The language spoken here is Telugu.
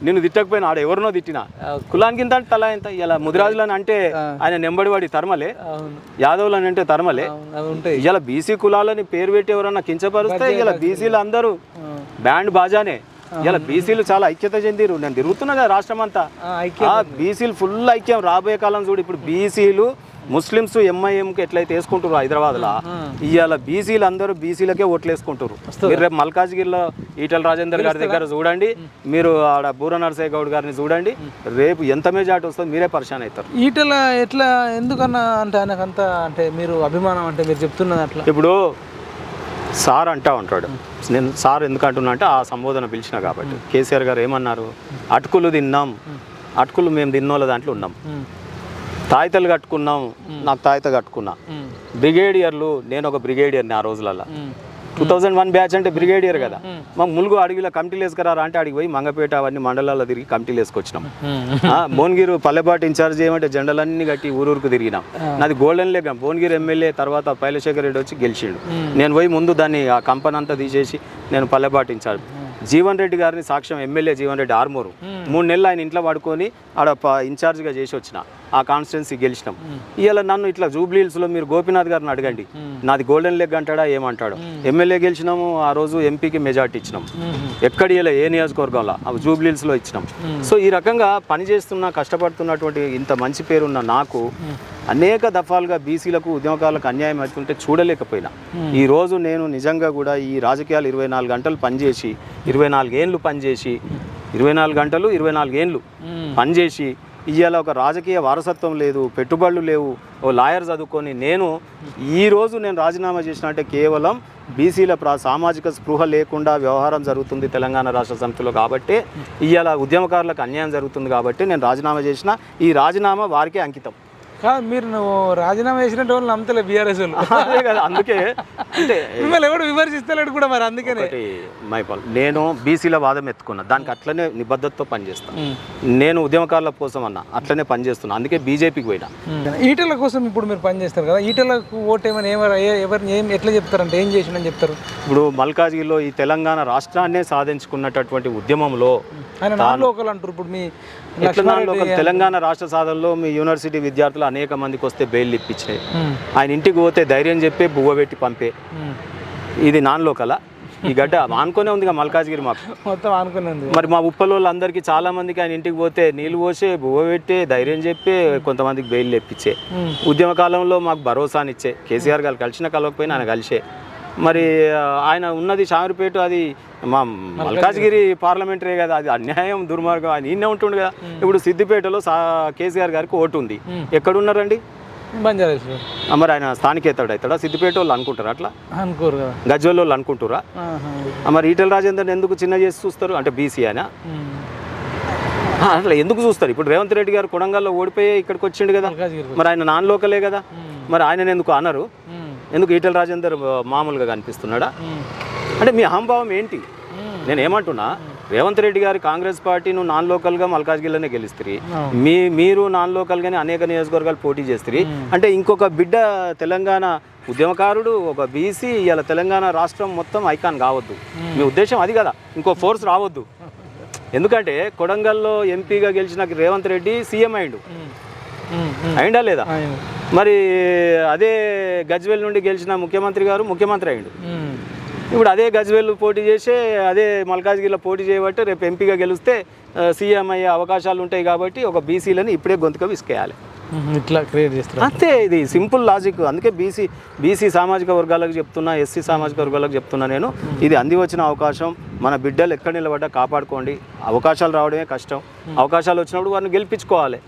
నిన్ను తిట్టకపోయినా ఆడ ఎవరినో తిట్టినా కులానికి ఇంత అంటే తలా ఎంత. ఇలా ముదిరాజులని అంటే ఆయన నెంబడివాడి తరమలే, యాదవులని అంటే తరమలే. ఇలా బీసీ కులాలని పేరు పెట్టి ఎవరన్నా కించపరిస్తే ఇలా బీసీలు అందరూ బ్యాండ్ బాజానే. ఇలా బీసీలు చాలా ఐక్యత చెందిరు. నేను తిరుగుతున్నా కదా రాష్ట్రం అంతా, బీసీలు ఫుల్ ఐక్యం. రాబోయే కాలం చూడు, ఇప్పుడు బీసీలు ముస్లిమ్స్ ఎంఐఎంకి ఎట్లయితే వేసుకుంటారు హైదరాబాద్లో, ఇవాళ బీసీలు అందరూ బీసీలకే ఓట్లు వేసుకుంటారు. మీరు రేపు మల్కాజ్గిరిలో ఈటల రాజేందర్ గారి దగ్గర చూడండి, మీరు ఆడ బూర నరసయ్య గౌడ్ గారిని చూడండి, రేపు ఎంత మెజార్టీ వస్తుందో మీరే పరిశాన్ అవుతారు. ఈటల ఎట్లా ఎందుకన్నా అంటే ఆయనకంత అంటే మీరు అభిమానం అంటే మీరు చెప్తున్నది అట్లా. ఇప్పుడు సార్ అంటా ఉంటాడు, నేను సార్ ఎందుకు అంటున్నా అంటే ఆ సంబోధన పిలిచిన కాబట్టి. కేసీఆర్ గారు ఏమన్నారు, అటుకులు తిన్నాం, అటుకులు మేము తిన్నోళ్ళ దాంట్లో ఉన్నాం, తాయితలు కట్టుకున్నాం, నాకు తాయిత కట్టుకున్నా, బ్రిగేడియర్లు, నేను ఒక బ్రిగేడియర్ని ఆ రోజులలో. 2001 బ్యాచ్ అంటే బ్రిగేడియర్ కదా. మాకు ములుగు అడవిలో కమిటీలు వేసుకురారా అంటే అడిగి పోయి మంగపేట అవన్నీ మండలాల్లో తిరిగి కమిటీలు వేసుకొచ్చినాం. భువనగిరి పల్లెపాటు ఇన్ఛార్జ్ చేయమంటే జెండలన్నీ కట్టి ఊరూరుకు తిరిగినాం. నాది గోల్డెన్ లెగ్. భువనగిరి ఎమ్మెల్యే తర్వాత పైలశేఖర్ రెడ్డి వచ్చి గెలిచిండు. నేను పోయి ముందు దాన్ని ఆ కంపెనీ అంతా తీసేసి నేను పల్లెపాటు ఇన్ఛార్జ్. జీవన్ రెడ్డి గారిని సాక్ష్యం, ఎమ్మెల్యే జీవన్ రెడ్డి ఆర్మూరు, 3 నెలలు ఆయన ఇంట్లో పడుకొని ఆడ ఇన్ఛార్జ్గా చేసి వచ్చిన. ఆ కాన్స్టిట్యున్సీ గెలిచినాం. ఇవాళ నన్ను ఇట్లా జూబ్లీ హిల్స్లో మీరు గోపీనాథ్ గారిని అడగండి, నాది గోల్డెన్ లెగ్ అంటాడా ఏమంటాడు. ఎమ్మెల్యే గెలిచినాము, ఆ రోజు ఎంపీకి మెజార్టీ ఇచ్చినాం. ఎక్కడ ఇలా ఏ నియోజకవర్గంలో జూబ్లీ హిల్స్లో ఇచ్చినాం. సో ఈ రకంగా పనిచేస్తున్న కష్టపడుతున్నటువంటి ఇంత మంచి పేరున్న నాకు అనేక దఫాలుగా బీసీలకు ఉద్యమకారులకు అన్యాయం అవుతుంటే చూడలేకపోయినా ఈరోజు నేను నిజంగా కూడా ఈ రాజకీయాలు 24 గంటలు పనిచేసి 24 ఏళ్ళు పనిచేసి 24 గంటలు 24 ఏళ్ళు పనిచేసి ఇవాళ ఒక రాజకీయ వారసత్వం లేదు, పెట్టుబడులు లేవు, ఓ లాయర్ చదువుకొని ఈరోజు నేను రాజీనామా చేసిన అంటే కేవలం బీసీల సామాజిక స్పృహ లేకుండా వ్యవహారం జరుగుతుంది తెలంగాణ రాష్ట్ర సమితిలో. కాబట్టి ఇవాళ ఉద్యమకారులకు అన్యాయం జరుగుతుంది కాబట్టి నేను రాజీనామా చేసిన. ఈ రాజీనామా వారికే అంకితం. మీరు నువ్వు రాజీనామా చేసినట్టు వాళ్ళు నమ్మతలే బీఆర్ఎస్ వాళ్ళు. అదే కదా, అందుకే అంటే మిమ్మల్ని ఎవడు విమర్శిస్తలేడు కూడా మరి. అందుకనే మైపాల్ నేను బీసీల వాదం ఎత్తుకున్నా, దానికి అట్లనే నిబద్ధతతో పనిచేస్తాను. నేను ఉద్యమకారుల కోసం అన్నా అట్లనే పనిచేస్తున్నా. అందుకే బీజేపీకి పోయినా. ఈటల కోసం ఇప్పుడు మీరు పనిచేస్తారు కదా, ఈటలకు ఓటేమని ఎవరిని ఎట్లా చెప్తారంటే ఏం చేసిందని చెప్తారు? ఇప్పుడు మల్కాజ్గిరిలో ఈ తెలంగాణ రాష్ట్రాన్నే సాధించుకున్నటువంటి ఉద్యమంలో ఆయన నాన్ లోకల్ అంటారు. ఇప్పుడు మీ తెలంగాణ రాష్ట్ర సాధనలో మీ యూనివర్సిటీ విద్యార్థులు అనేక మందికి వస్తే బెయిల్ ఇప్పించినాయి. ఆయన ఇంటికి పోతే ధైర్యం చెప్పే బువ్వ పెట్టి పంపే. ఇది నాన్ లోకలా? ఈ గడ్డ ఆనుకునే ఉంది మల్కాజ్గిరి, మాకు మొత్తం ఆనుకునే ఉంది. మరి మా ఉప్పలోళ్ళందరికీ చాలా మందికి ఆయన ఇంటికి పోతే నీళ్ళు పోసే, బువ్వ పెట్టే, ధైర్యం చెప్పే, కొంతమందికి బెయిల్ ఇప్పించే. ఉద్యమ కాలంలో మాకు భరోసానిచ్చే. కేసీఆర్ గారు కలిసిన కలవకపోయినా ఆయన కలిసే. మరి ఆయన ఉన్నది షామీర్పేట, అది మా మల్కాజ్గిరి పార్లమెంటరీ కదా, అది అన్యాయం దుర్మార్గం. ఆయన ఈయనే ఉంటుండు కదా. ఇప్పుడు సిద్దిపేటలో కేసీఆర్ గారికి ఓటు ఉంది. ఎక్కడున్నారండి? మరి ఆయన స్థానికేతడు అవుతాడా? సిద్దిపేట వాళ్ళు అనుకుంటారా అట్లా? అనుకోరు కదా. గజ్వేల్ వాళ్ళు అనుకుంటారా? మరి ఈటల రాజేందర్ ఎందుకు చిన్న చేసి చూస్తారు? అంటే బీసీ ఆయన అట్లా ఎందుకు చూస్తారు? ఇప్పుడు రేవంత్ రెడ్డి గారు కొడంగల్లో ఓడిపోయి ఇక్కడికి వచ్చిండు కదా, మరి ఆయన నాన్ లోకలే కదా. మరి ఆయన ఎందుకు అనరు? ఎందుకు ఈటల రాజేందర్ మామూలుగా కనిపిస్తున్నాడా? అంటే మీ అహంభావం ఏంటి? నేను ఏమంటున్నా, రేవంత్ రెడ్డి గారు కాంగ్రెస్ పార్టీను నాన్ లోకల్గా మల్కాజ్గిరిలోనే గెలుస్తుంది. మీరు నాన్ లోకల్గానే అనేక నియోజకవర్గాలు పోటీ చేస్తుంది. అంటే ఇంకొక బిడ్డ తెలంగాణ ఉద్యమకారుడు, ఒక బీసీ ఇలా తెలంగాణ రాష్ట్రం మొత్తం ఐకాన్ కావద్దు. మీ ఉద్దేశం అది కదా, ఇంకో ఫోర్స్ రావద్దు. ఎందుకంటే కొడంగల్లో ఎంపీగా గెలిచిన రేవంత్ రెడ్డి సీఎం అయిండా లేదా? మరి అదే గజ్వేల్ నుండి గెలిచిన ముఖ్యమంత్రి గారు ముఖ్యమంత్రి అయిండు. ఇప్పుడు అదే గజ్వేల్ పోటీ చేసే, అదే మల్కాజ్గిరిలో పోటీ చేయబట్టి రేపు ఎంపీగా గెలిస్తే సీఎం అయ్యే అవకాశాలు ఉంటాయి. కాబట్టి ఒక బీసీలని ఇప్పుడే గొంతుక విసికేయాలి. ఇట్లా క్రియేట్ చేస్తారు అంతే. ఇది సింపుల్ లాజిక్. అందుకే బీసీ సామాజిక వర్గాలకు చెప్తున్నా, ఎస్సీ సామాజిక వర్గాలకు చెప్తున్నా నేను, ఇది అంది వచ్చిన అవకాశం. మన బిడ్డలు ఎక్కడ నిలబడ్డా కాపాడుకోండి. అవకాశాలు రావడమే కష్టం. అవకాశాలు వచ్చినప్పుడు వారిని గెలిపించుకోవాలి.